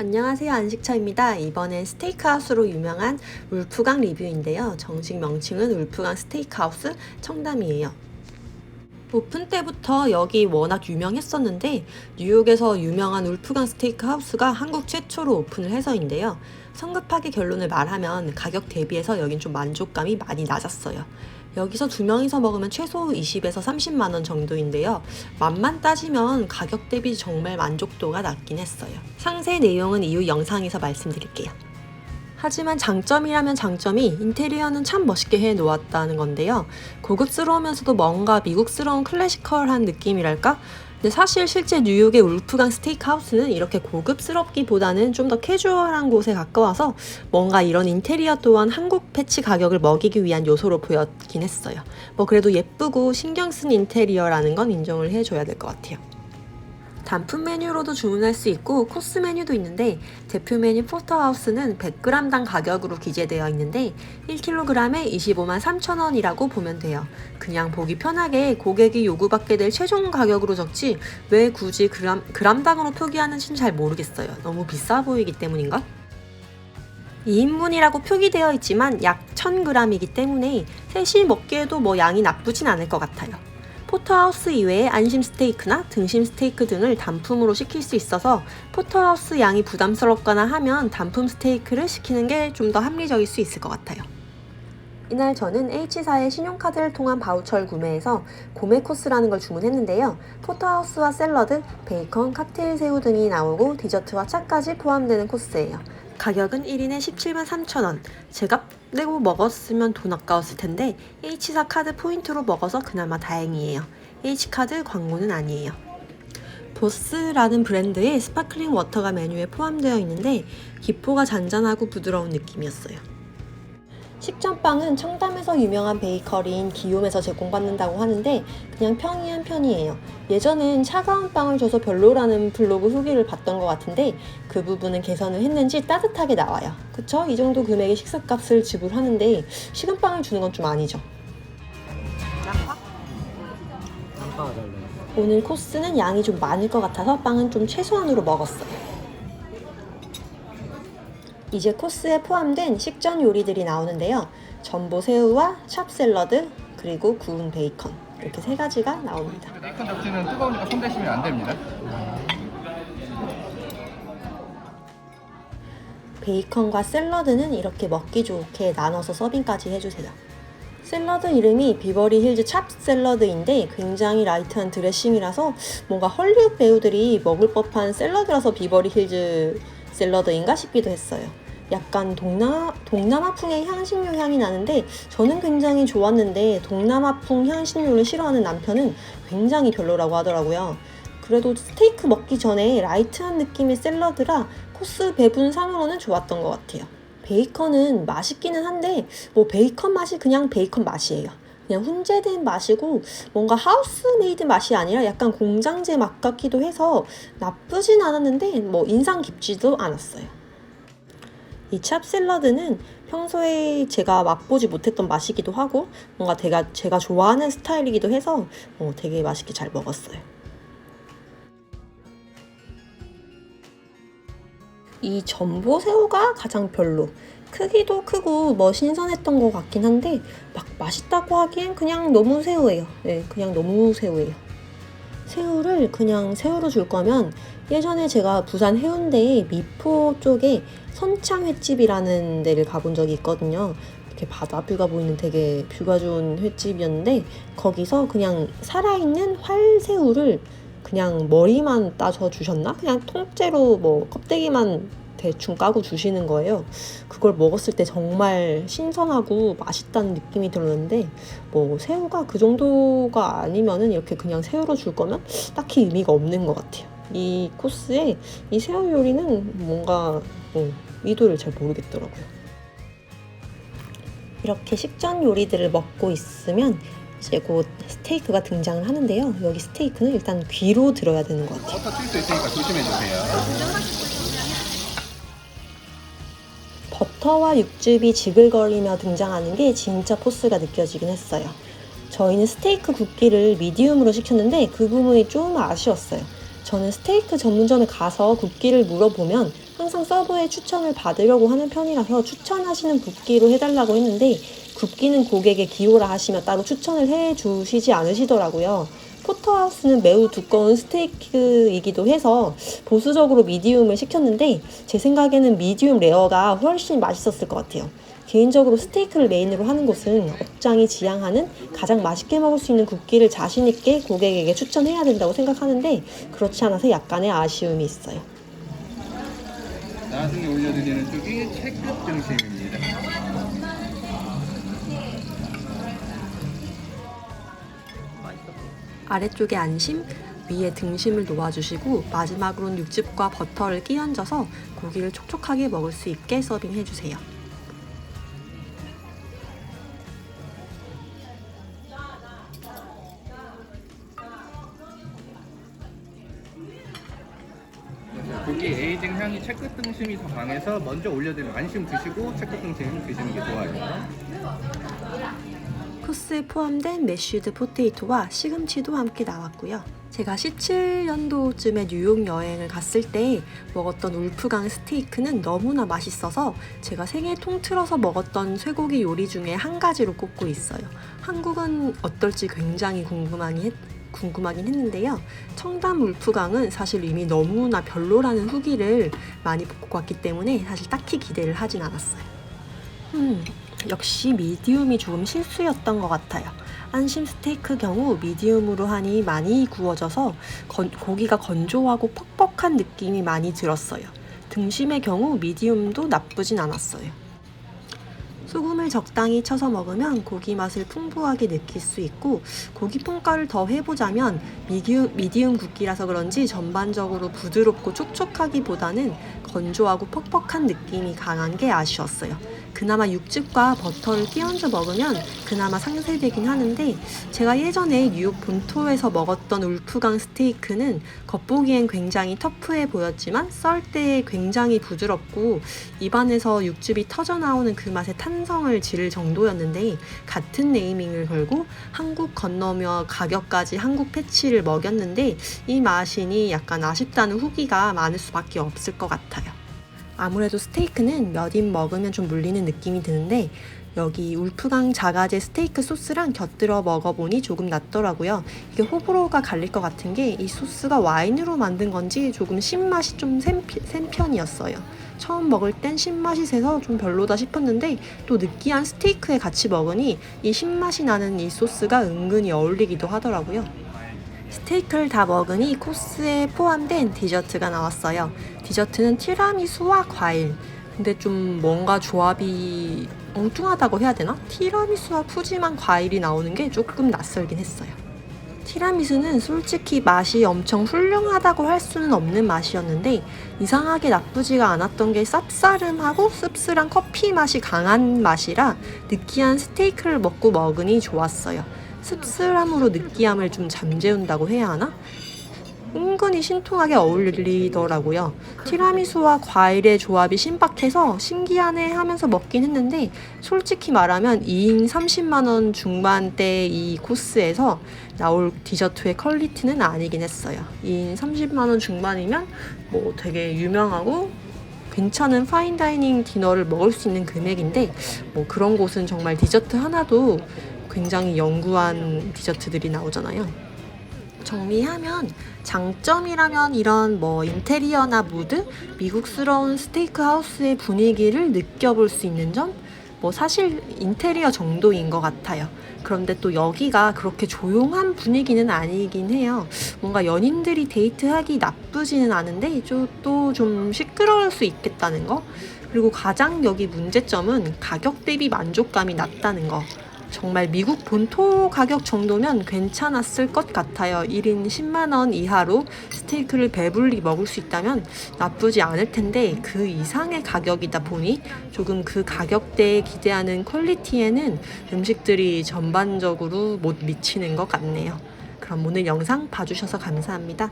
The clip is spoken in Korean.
안녕하세요, 안식처입니다. 이번엔 스테이크하우스로 유명한 울프강 리뷰인데요. 정식 명칭은 울프강 스테이크하우스 청담이에요. 오픈 때부터 여기 워낙 유명했었는데 뉴욕에서 유명한 울프강 스테이크하우스가 한국 최초로 오픈을 해서인데요. 성급하게 결론을 말하면 가격 대비해서 여긴 좀 만족감이 많이 낮았어요. 여기서 두 명이서 먹으면 최소 20에서 30만 원 정도인데요. 맛만 따지면 가격 대비 정말 만족도가 낮긴 했어요. 상세 내용은 이후 영상에서 말씀드릴게요. 하지만 장점이라면 장점이 인테리어는 참 멋있게 해놓았다는 건데요. 고급스러우면서도 뭔가 미국스러운 클래시컬한 느낌이랄까? 근데 사실 실제 뉴욕의 울프강 스테이크하우스는 이렇게 고급스럽기보다는 좀 더 캐주얼한 곳에 가까워서 뭔가 이런 인테리어 또한 한국 패치 가격을 먹이기 위한 요소로 보였긴 했어요. 그래도 예쁘고 신경 쓴 인테리어라는 건 인정을 해줘야 될 것 같아요. 단품 메뉴로도 주문할 수 있고 코스 메뉴도 있는데 대표 메뉴 포터하우스는 100g당 가격으로 기재되어 있는데 1kg에 25만 3천 원이라고 보면 돼요. 그냥 보기 편하게 고객이 요구받게 될 최종 가격으로 적지 왜 굳이 그람당으로 표기하는지는 잘 모르겠어요. 너무 비싸 보이기 때문인가? 2인분이라고 표기되어 있지만 약 1000g이기 때문에 셋이 먹기에도 양이 나쁘진 않을 것 같아요. 포터하우스 이외에 안심 스테이크나 등심 스테이크 등을 단품으로 시킬 수 있어서 포터하우스 양이 부담스럽거나 하면 단품 스테이크를 시키는 게 좀 더 합리적일 수 있을 것 같아요. 이날 저는 H사의 신용카드를 통한 바우처를 구매해서 고메 코스라는 걸 주문했는데요. 포터하우스와 샐러드, 베이컨, 칵테일 새우 등이 나오고 디저트와 차까지 포함되는 코스예요. 가격은 1인에 17만 3천 원. 제가 내고 먹었으면 돈 아까웠을 텐데 H사 카드 포인트로 먹어서 그나마 다행이에요. H카드 광고는 아니에요. 보스라는 브랜드의 스파클링 워터가 메뉴에 포함되어 있는데 기포가 잔잔하고 부드러운 느낌이었어요. 식전빵은 청담에서 유명한 베이커리인 기욤에서 제공받는다고 하는데 그냥 평이한 편이에요. 예전엔 차가운 빵을 줘서 별로라는 블로그 후기를 봤던 것 같은데 그 부분은 개선을 했는지 따뜻하게 나와요. 그쵸? 이 정도 금액의 식사값을 지불하는데 식은빵을 주는 건 좀 아니죠. 오늘 코스는 양이 좀 많을 것 같아서 빵은 좀 최소한으로 먹었어요. 이제 코스에 포함된 식전 요리들이 나오는데요. 전보 새우와 찹 샐러드, 그리고 구운 베이컨 이렇게 세 가지가 나옵니다. 베이컨 접시는 뜨거우니까 손 대시면 안 됩니다. 베이컨과 샐러드는 이렇게 먹기 좋게 나눠서 서빙까지 해주세요. 샐러드 이름이 비버리 힐즈 찹 샐러드인데 굉장히 라이트한 드레싱이라서 뭔가 헐리우드 배우들이 먹을 법한 샐러드라서 비버리 힐즈 샐러드인가 싶기도 했어요. 약간 동남아풍의 향신료 향이 나는데 저는 굉장히 좋았는데 동남아풍 향신료를 싫어하는 남편은 굉장히 별로라고 하더라고요. 그래도 스테이크 먹기 전에 라이트한 느낌의 샐러드라 코스 배분상으로는 좋았던 것 같아요. 베이컨은 맛있기는 한데 베이컨 맛이 그냥 베이컨 맛이에요. 그냥 훈제된 맛이고 뭔가 하우스메이드 맛이 아니라 약간 공장제 맛 같기도 해서 나쁘진 않았는데 인상 깊지도 않았어요. 이 찹 샐러드는 평소에 제가 맛보지 못했던 맛이기도 하고 뭔가 제가 좋아하는 스타일이기도 해서 되게 맛있게 잘 먹었어요. 이 전보 새우가 가장 별로. 크기도 크고 신선했던 것 같긴 한데 맛있다고 하기엔 그냥 너무 새우예요. 네, 그냥 너무 새우예요. 새우를 그냥 새우로 줄 거면 예전에 제가 부산 해운대에 미포 쪽에 선창 횟집이라는 데를 가본 적이 있거든요. 이렇게 바다뷰가 보이는 되게 뷰가 좋은 횟집이었는데 거기서 그냥 살아있는 활새우를 그냥 머리만 따서 주셨나? 그냥 통째로 껍데기만 대충 까고 주시는 거예요. 그걸 먹었을 때 정말 신선하고 맛있다는 느낌이 들었는데 새우가 그 정도가 아니면은 이렇게 그냥 새우로 줄 거면 딱히 의미가 없는 것 같아요. 이 코스에 이 새우 요리는 뭔가 의도를 잘 모르겠더라고요. 이렇게 식전 요리들을 먹고 있으면 이제 곧 스테이크가 등장을 하는데요. 여기 스테이크는 일단 귀로 들어야 되는 것 같아요. 버터 튈 수 있으니까 조심해 주세요. 버터와 육즙이 지글거리며 등장하는 게 진짜 포스가 느껴지긴 했어요. 저희는 스테이크 굽기를 미디움으로 시켰는데 그 부분이 좀 아쉬웠어요. 저는 스테이크 전문점에 가서 굽기를 물어보면 항상 서버에 추천을 받으려고 하는 편이라서 추천하시는 굽기로 해달라고 했는데 굽기는 고객의 기호라 하시며 따로 추천을 해주시지 않으시더라고요. 포터하우스는 매우 두꺼운 스테이크이기도 해서 보수적으로 미디움을 시켰는데 제 생각에는 미디움 레어가 훨씬 맛있었을 것 같아요. 개인적으로 스테이크를 메인으로 하는 곳은 업장이 지향하는 가장 맛있게 먹을 수 있는 굽기를 자신있게 고객에게 추천해야 된다고 생각하는데 그렇지 않아서 약간의 아쉬움이 있어요. 나중에 올려드리는 쪽이 채끝 등심입니다. 아래쪽에 안심, 위에 등심을 놓아주시고 마지막으로는 육즙과 버터를 끼얹어서 고기를 촉촉하게 먹을 수 있게 서빙해주세요. 고기 에이징 향이 채끝 등심이 더 강해서 먼저 올려드리는 안심 드시고 채끝 등심 드시는 게 좋아요. 코스에 포함된 매쉬드 포테이토와 시금치도 함께 나왔고요. 제가 17년도쯤에 뉴욕 여행을 갔을 때 먹었던 울프강 스테이크는 너무나 맛있어서 제가 생애 통틀어서 먹었던 쇠고기 요리 중에 한 가지로 꼽고 있어요. 한국은 어떨지 굉장히 궁금하긴 했는데요. 청담 울프강은 사실 이미 너무나 별로라는 후기를 많이 보고 왔기 때문에 사실 딱히 기대를 하진 않았어요. 역시 미디움이 조금 실수였던 것 같아요. 안심 스테이크 경우 미디움으로 하니 많이 구워져서 고기가 건조하고 퍽퍽한 느낌이 많이 들었어요. 등심의 경우 미디움도 나쁘진 않았어요. 소금을 적당히 쳐서 먹으면 고기 맛을 풍부하게 느낄 수 있고 고기 평가를 더 해보자면 미디움 굽기라서 그런지 전반적으로 부드럽고 촉촉하기보다는 건조하고 퍽퍽한 느낌이 강한 게 아쉬웠어요. 그나마 육즙과 버터를 끼얹어 먹으면 그나마 상쇄되긴 하는데 제가 예전에 뉴욕 본토에서 먹었던 울프강 스테이크는 겉보기엔 굉장히 터프해 보였지만 썰 때 굉장히 부드럽고 입안에서 육즙이 터져나오는 그 맛에 탄성을 지를 정도였는데 같은 네이밍을 걸고 한국 건너며 가격까지 한국 패치를 먹였는데 이 맛이니 약간 아쉽다는 후기가 많을 수밖에 없을 것 같아요. 아무래도 스테이크는 몇 입 먹으면 좀 물리는 느낌이 드는데 여기 울프강 자가제 스테이크 소스랑 곁들여 먹어보니 조금 낫더라고요. 이게 호불호가 갈릴 것 같은 게 이 소스가 와인으로 만든 건지 조금 신맛이 좀 센 편이었어요. 처음 먹을 땐 신맛이 세서 좀 별로다 싶었는데 또 느끼한 스테이크에 같이 먹으니 이 신맛이 나는 이 소스가 은근히 어울리기도 하더라고요. 스테이크를 다 먹으니 코스에 포함된 디저트가 나왔어요. 디저트는 티라미수와 과일. 근데 좀 뭔가 조합이 엉뚱하다고 해야 되나? 티라미수와 푸짐한 과일이 나오는 게 조금 낯설긴 했어요. 티라미수는 솔직히 맛이 엄청 훌륭하다고 할 수는 없는 맛이었는데 이상하게 나쁘지가 않았던 게 쌉싸름하고 씁쓸한 커피 맛이 강한 맛이라 느끼한 스테이크를 먹으니 좋았어요. 씁쓸함으로 느끼함을 좀 잠재운다고 해야 하나? 은근히 신통하게 어울리더라고요. 티라미수와 과일의 조합이 신박해서 신기하네 하면서 먹긴 했는데 솔직히 말하면 2인 30만원 중반대 이 코스에서 나올 디저트의 퀄리티는 아니긴 했어요. 2인 30만원 중반이면 뭐 되게 유명하고 괜찮은 파인다이닝 디너를 먹을 수 있는 금액인데 뭐 그런 곳은 정말 디저트 하나도 굉장히 연구한 디저트들이 나오잖아요. 정리하면 장점이라면 이런 뭐 인테리어나 무드, 미국스러운 스테이크 하우스의 분위기를 느껴볼 수 있는 점? 뭐 사실 인테리어 정도인 것 같아요. 그런데 또 여기가 그렇게 조용한 분위기는 아니긴 해요. 뭔가 연인들이 데이트하기 나쁘지는 않은데 또 좀 시끄러울 수 있겠다는 거? 그리고 가장 여기 문제점은 가격 대비 만족감이 낮다는 거. 정말 미국 본토 가격 정도면 괜찮았을 것 같아요. 1인 10만원 이하로 스테이크를 배불리 먹을 수 있다면 나쁘지 않을 텐데 그 이상의 가격이다 보니 조금 그 가격대에 기대하는 퀄리티에는 음식들이 전반적으로 못 미치는 것 같네요. 그럼 오늘 영상 봐주셔서 감사합니다.